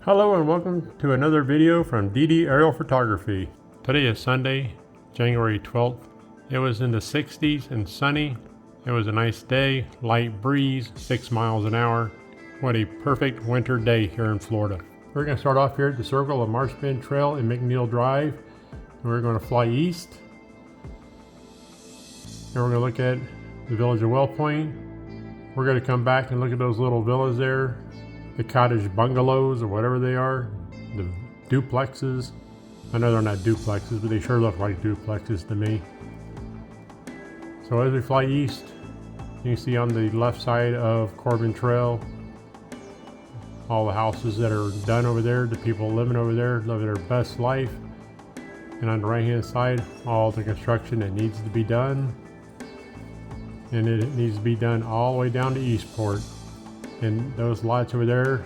Hello and welcome to another video from DD Aerial Photography. Today is Sunday, January 12th. It was in the 60s and sunny. It was a nice day, light breeze, 6 miles an hour. What a perfect winter day here in Florida. We're going to start off here at the Circle of Marshman Trail in McNeil Drive. We're going to fly east. And we're going to look at the village of Wellpoint. We're going to come back and look at those little villas there. The cottage bungalows or whatever they are, the duplexes. I know they're not duplexes, but they sure look like duplexes to me. So as we fly east, you can see on the left side of Corbin Trail, all the houses that are done over there, the people living over there, living their best life. And on the right hand side, all the construction that needs to be done. And it needs to be done all the way down to Eastport. And those lots over there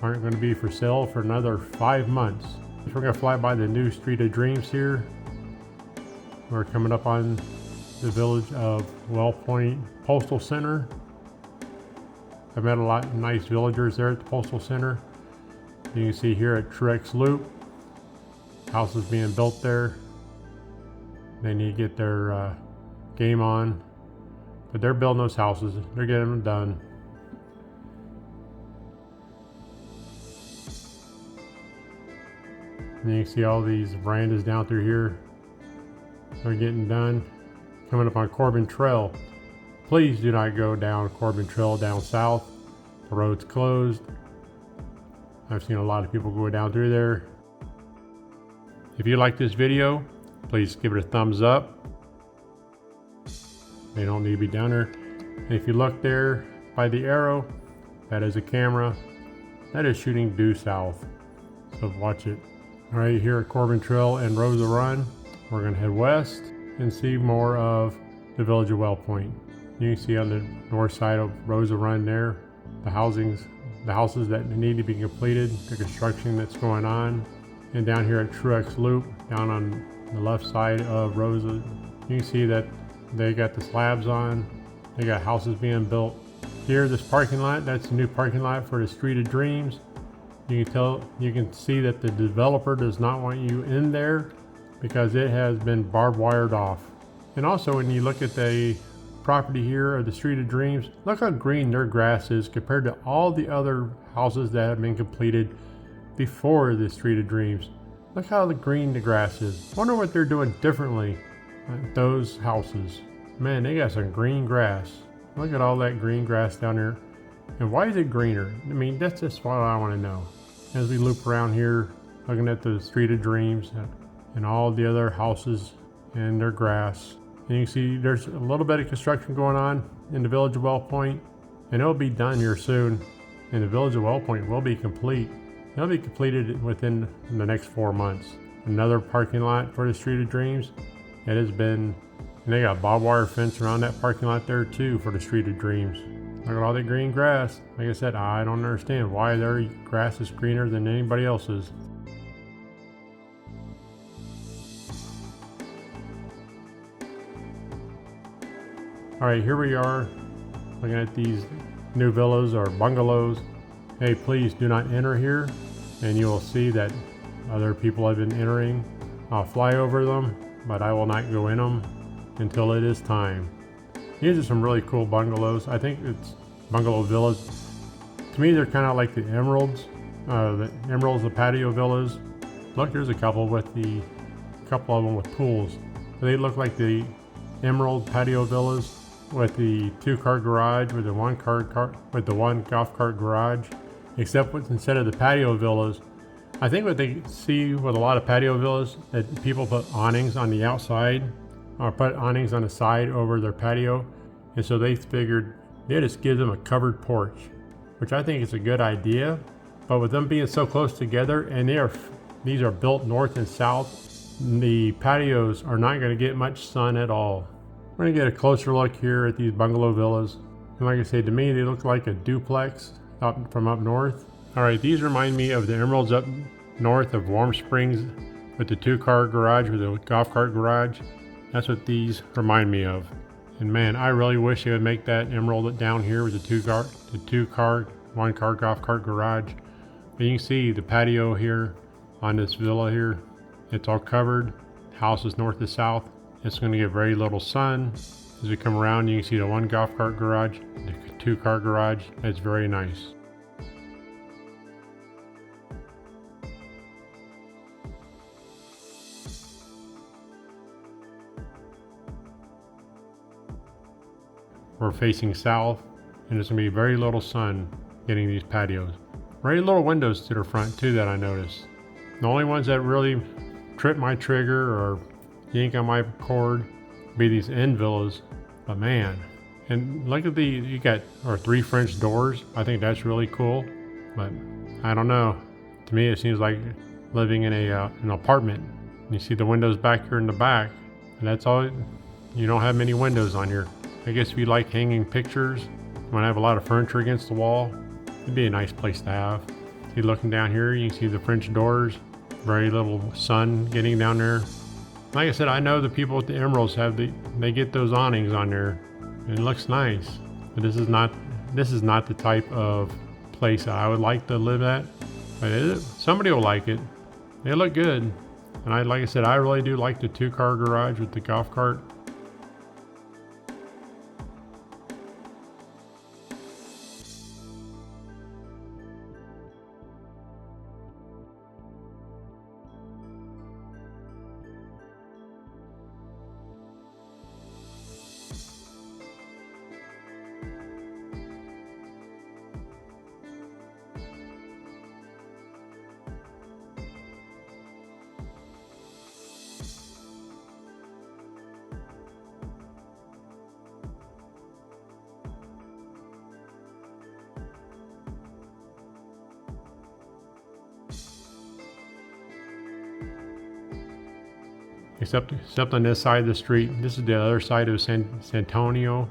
aren't going to be for sale for another 5 months. We're going to fly by the new Street of Dreams here. We're coming up on the village of Wellpoint Postal Center. I've met a lot of nice villagers there at the Postal Center. You can see here at Truex Loop, houses being built there. They need to get their game on. But they're building those houses. They're getting them done. And you can see all these verandas down through here. They're getting done. Coming up on Corbin Trail. Please do not go down Corbin Trail down south. The road's closed. I've seen a lot of people go down through there. If you like this video, please give it a thumbs up. They don't need to be down there. And if you look there by the arrow, that is a camera. That is shooting due south. So watch it. Right here at Corbin Trail and Rosa Run, we're going to head west and see more of the village of Wellpoint. You can see on the north side of Rosa Run there, the houses that need to be completed, the construction that's going on. And down here at Truex Loop, down on the left side of Rosa, you can see that they got the slabs on. They got houses being built. Here, this parking lot, that's a new parking lot for the Street of Dreams. You can see that the developer does not want you in there because it has been barbed wired off. And also when you look at the property here of the Street of Dreams, look how green their grass is compared to all the other houses that have been completed before the Street of Dreams. Look how green the grass is. Wonder what they're doing differently at those houses. Man, they got some green grass. Look at all that green grass down there. And why is it greener? I mean, that's just what I want to know. As we loop around here, looking at the Street of Dreams and all the other houses and their grass. And you can see there's a little bit of construction going on in the village of Wellpoint, and it'll be done here soon. And the village of Wellpoint will be complete. It'll be completed within the next 4 months. Another parking lot for the Street of Dreams. It has been, and they got barbed wire fence around that parking lot there too for the Street of Dreams. Look at all the green grass. Like I said, I don't understand why their grass is greener than anybody else's. Alright, here we are looking at these new villas or bungalows. Hey, please do not enter here, and you will see that other people have been entering. I'll fly over them, but I will not go in them until it is time. These are some really cool bungalows. I think it's bungalow villas. To me, they're kind of like the emeralds. The patio villas. Look, there's a couple of them with pools. They look like the emerald patio villas with the 2-car garage, with the one golf cart garage. Except instead of the patio villas, I think what they see with a lot of patio villas that people put awnings on the outside or put awnings on the side over their patio, and so they figured they just give them a covered porch, which I think is a good idea. But with them being so close together, and these are built north and south, the patios are not going to get much sun at all. We're going to get a closer look here at these bungalow villas, and like I say, to me they look like a duplex from up north. All right, these remind me of the emeralds up north of Warm Springs with the 2-car garage, with the golf cart garage. That's what these remind me of. And man, I really wish they would make that emerald down here with the 2-car, 1-car golf cart garage. But you can see the patio here on this villa here. It's all covered. House is north to south. It's going to get very little sun. As we come around, you can see the one golf cart garage, the 2-car garage. It's very nice. We're facing south, and there's going to be very little sun getting these patios. Very little windows to the front too that I noticed. The only ones that really trip my trigger or yank on my cord be these end villas. But man, and look at you got 3 French doors. I think that's really cool. But I don't know. To me, it seems like living in an apartment. You see the windows back here in the back, and that's all. You don't have many windows on here. I guess if you like hanging pictures, when I have a lot of furniture against the wall, it'd be a nice place to have. See, looking down here, you can see the French doors. Very little sun getting down there. Like I said, I know the people at the Emeralds they get those awnings on there, and it looks nice. But this is not the type of place that I would like to live at. But somebody will like it. They look good, and like I said, I really do like the 2-car garage with the golf cart. Except on this side of the street. This is the other side of San Antonio,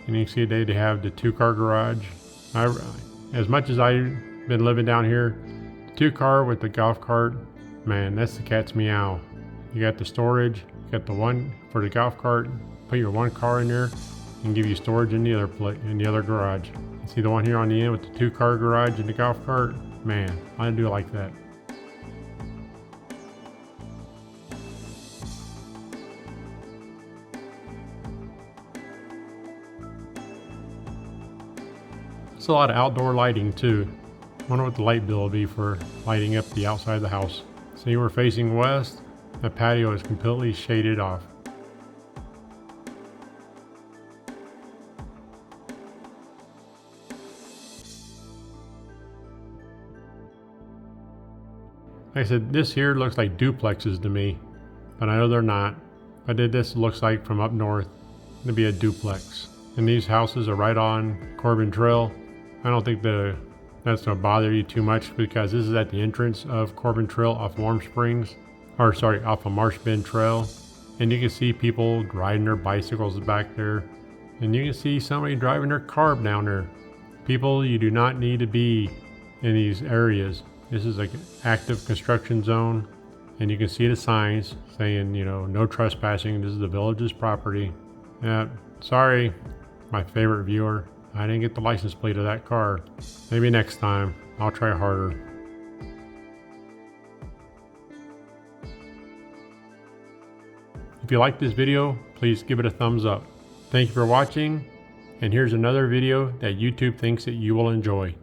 and you can see they have the 2-car garage. As much as I've been living down here, the 2-car with the golf cart, man, that's the cat's meow. You got the storage, you got the one for the golf cart. Put your 1 car in there, and give you storage in the other garage. You see the one here on the end with the 2-car garage and the golf cart. Man, I do like that. It's a lot of outdoor lighting too. I wonder what the light bill will be for lighting up the outside of the house. See, we're facing west. The patio is completely shaded off. Like I said, this here looks like duplexes to me, but I know they're not. If I did this, it looks like from up north, it'd be a duplex. And these houses are right on Corbin Trail. I don't think that's going to bother you too much because this is at the entrance of Corbin Trail off off of Marsh Bend Trail. And you can see people riding their bicycles back there. And you can see somebody driving their car down there. People, you do not need to be in these areas. This is like an active construction zone. And you can see the signs saying, no trespassing. This is the village's property. Sorry, my favorite viewer. I didn't get the license plate of that car. Maybe next time. I'll try harder. If you like this video, please give it a thumbs up. Thank you for watching, and here's another video that YouTube thinks that you will enjoy.